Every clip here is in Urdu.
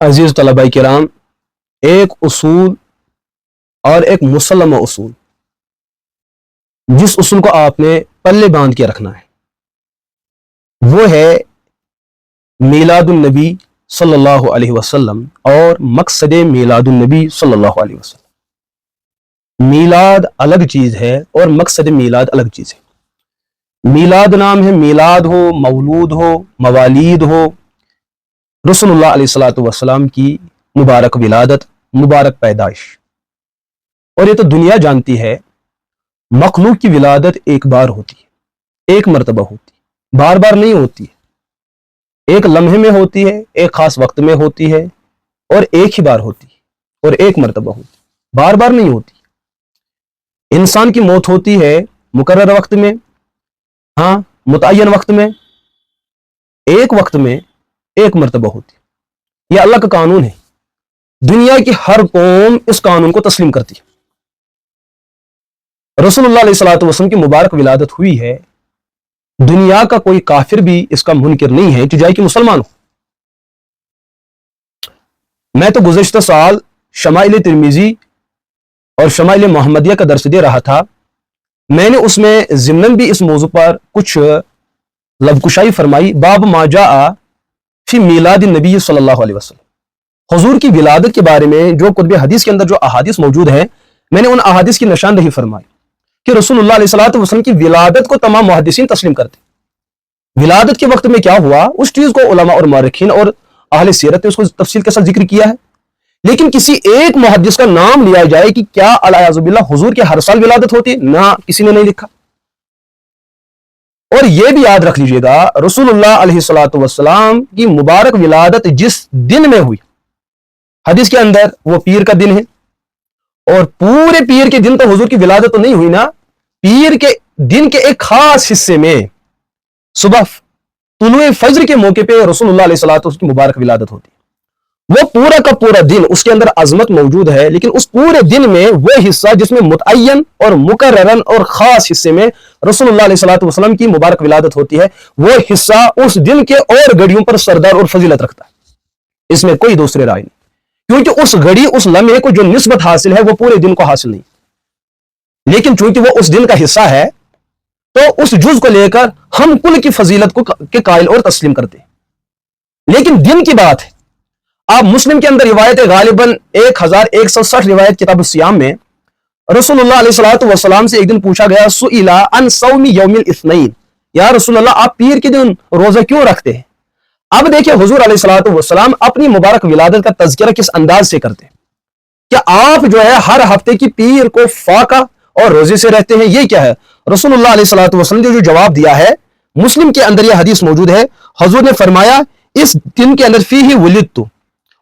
عزیز طلباء کرام، ایک اصول اور ایک مسلمہ اصول، جس اصول کو آپ نے پلے باندھ کے رکھنا ہے وہ ہے میلاد النبی صلی اللہ علیہ وسلم اور مقصد میلاد النبی صلی اللہ علیہ وسلم۔ میلاد الگ چیز ہے اور مقصد میلاد الگ چیز ہے۔ میلاد نام ہے، میلاد ہو، مولود ہو، موالید ہو، رسول اللہ علیہ السلام کی مبارک ولادت، مبارک پیدائش۔ اور یہ تو دنیا جانتی ہے، مخلوق کی ولادت ایک بار ہوتی ہے، ایک مرتبہ ہوتی ہے، بار بار نہیں ہوتی ہے۔ ایک لمحے میں ہوتی ہے، ایک خاص وقت میں ہوتی ہے، اور ایک ہی بار ہوتی ہے اور ایک مرتبہ ہوتی ہے، بار بار نہیں ہوتی۔ انسان کی موت ہوتی ہے مقرر وقت میں، ہاں متعین وقت میں، ایک وقت میں ایک مرتبہ ہوتی ہے۔ یہ اللہ کا قانون ہے، دنیا کی ہر قوم اس قانون کو تسلیم کرتی ہے۔ رسول اللہ علیہ السلام کی مبارک ولادت ہوئی ہے، دنیا کا کوئی کافر بھی اس کا منکر نہیں ہے کہ جائے کہ مسلمان ہو۔ میں تو گزشتہ سال شمائل ترمذی اور شمائل محمدیہ کا درس دے رہا تھا، میں نے اس میں ضمن بھی اس موضوع پر کچھ لب کشائی فرمائی۔ باب ما جاء فی میلاد النبی صلی اللہ علیہ وسلم، حضور کی ولادت کے بارے میں جو کتب حدیث کے اندر جو احادیث موجود ہیں، میں نے ان احادیث کی نشاندہی فرمائی کہ رسول اللہ علیہ السلام کی ولادت کو تمام محدثین تسلیم کرتے۔ ولادت کے وقت میں کیا ہوا اس چیز کو علماء اور مورخین اور اہل سیرت نے اس کو تفصیل کے ساتھ ذکر کیا ہے، لیکن کسی ایک محدث کا نام لیا جائے کہ کیا العیاذ باللہ حضور کے ہر سال ولادت ہوتی ہے، نہ کسی نے نہیں لکھا۔ اور یہ بھی یاد رکھ لیجئے گا، رسول اللہ علیہ السلام کی مبارک ولادت جس دن میں ہوئی، حدیث کے اندر وہ پیر کا دن ہے، اور پورے پیر کے دن تو حضور کی ولادت تو نہیں ہوئی نا، پیر کے دن کے ایک خاص حصے میں صبح طلوع فجر کے موقع پہ رسول اللہ علیہ السلام کی مبارک ولادت ہوتی ہے۔ وہ پورا کا پورا دن اس کے اندر عظمت موجود ہے، لیکن اس پورے دن میں وہ حصہ جس میں متعین اور مقررن اور خاص حصے میں رسول اللہ علیہ السلام کی مبارک ولادت ہوتی ہے، وہ حصہ اس دن کے اور گھڑیوں پر سردار اور فضیلت رکھتا ہے۔ اس میں کوئی دوسرے رائے نہیں، کیونکہ اس گھڑی، اس لمحے کو جو نسبت حاصل ہے وہ پورے دن کو حاصل نہیں، لیکن چونکہ وہ اس دن کا حصہ ہے تو اس جز کو لے کر ہم کل کی فضیلت کو کے قائل اور تسلیم کرتے ہیں۔ لیکن دن کی بات ہے، آپ مسلم کے اندر روایت غالباً 1160 روایت کتاب الصیام میں رسول اللہ علیہ السلام سے ایک دن پوچھا گیا، سئل عن صوم یوم الاثنین، یا رسول اللہ آپ پیر کے دن روزہ کیوں رکھتے ہیں؟ اب دیکھیں حضور علیہ السلام اپنی مبارک ولادت کا تذکرہ کس انداز سے کرتے ہیں۔ کیا آپ جو ہے ہر ہفتے کی پیر کو فاقہ اور روزے سے رہتے ہیں؟ یہ کیا ہے؟ رسول اللہ علیہ السلام نے جو جواب دیا ہے، مسلم کے اندر یہ حدیث موجود ہے، حضور نے فرمایا اس دن کے اندر فیہ ولدت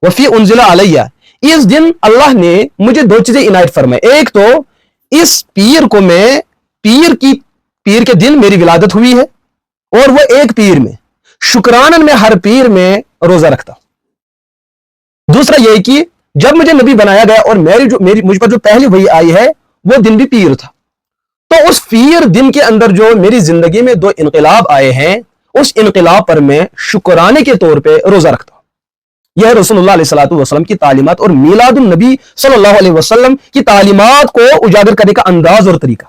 وفی انزل علیہ، اس دن اللہ نے مجھے دو چیزیں عنایت فرمائے، ایک تو اس پیر کو میں پیر کے دن میری ولادت ہوئی ہے، اور وہ ایک پیر میں شکرانن میں ہر پیر میں روزہ رکھتا ہوں۔ دوسرا یہ کہ جب مجھے نبی بنایا گیا اور مجھ پر جو پہلی وحی آئی ہے وہ دن بھی پیر تھا، تو اس پیر دن کے اندر جو میری زندگی میں دو انقلاب آئے ہیں، اس انقلاب پر میں شکرانے کے طور پہ روزہ رکھتا ہوں۔ یہ ہے رسول اللہ علیہ السلام کی تعلیمات اور میلاد النبی صلی اللہ علیہ وسلم کی تعلیمات کو اجاگر کرنے کا انداز اور طریقہ۔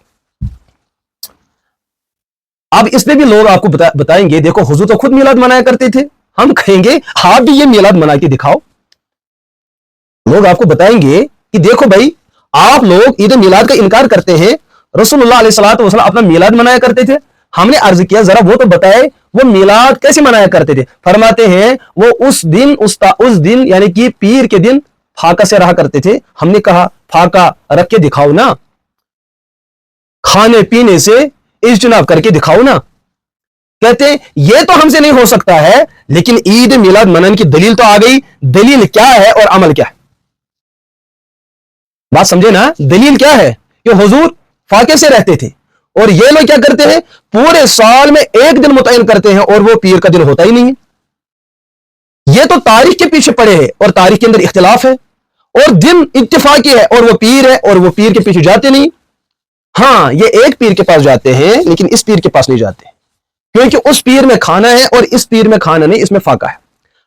اب اس میں بھی لوگ آپ کو بتائیں گے، دیکھو حضور تو خود میلاد منایا کرتے تھے، ہم کہیں گے آپ بھی یہ میلاد منا کے دکھاؤ۔ لوگ آپ کو بتائیں گے کہ دیکھو بھائی، آپ لوگ عید میلاد کا انکار کرتے ہیں، رسول اللہ علیہ السلام اپنا میلاد منایا کرتے تھے۔ ہم نے عرض کیا ذرا وہ تو بتائے وہ میلاد کیسے منایا کرتے تھے؟ فرماتے ہیں وہ اس دن یعنی کہ پیر کے دن فاقہ سے رہا کرتے تھے۔ ہم نے کہا فاقہ رکھ کے دکھاؤ نا، کھانے پینے سے اجتناب کر کے دکھاؤ نا۔ کہتے ہیں یہ تو ہم سے نہیں ہو سکتا ہے، لیکن عید میلاد منانے کی دلیل تو آ گئی۔ دلیل کیا ہے اور عمل کیا ہے؟ بات سمجھے نا، دلیل کیا ہے کہ حضور فاقے سے رہتے تھے، اور یہ لوگ کیا کرتے ہیں پورے سال میں ایک دن متعین کرتے ہیں اور وہ پیر کا دن ہوتا ہی نہیں ہے۔ یہ تو تاریخ کے پیچھے پڑے ہیں اور تاریخ کے اندر اختلاف ہے، اور دن اتفاقی ہے اور وہ پیر ہے اور وہ پیر کے پیچھے جاتے نہیں۔ ہاں یہ ایک پیر کے پاس جاتے ہیں لیکن اس پیر کے پاس نہیں جاتے، کیونکہ اس پیر میں کھانا ہے اور اس پیر میں کھانا نہیں، اس میں فاقہ ہے۔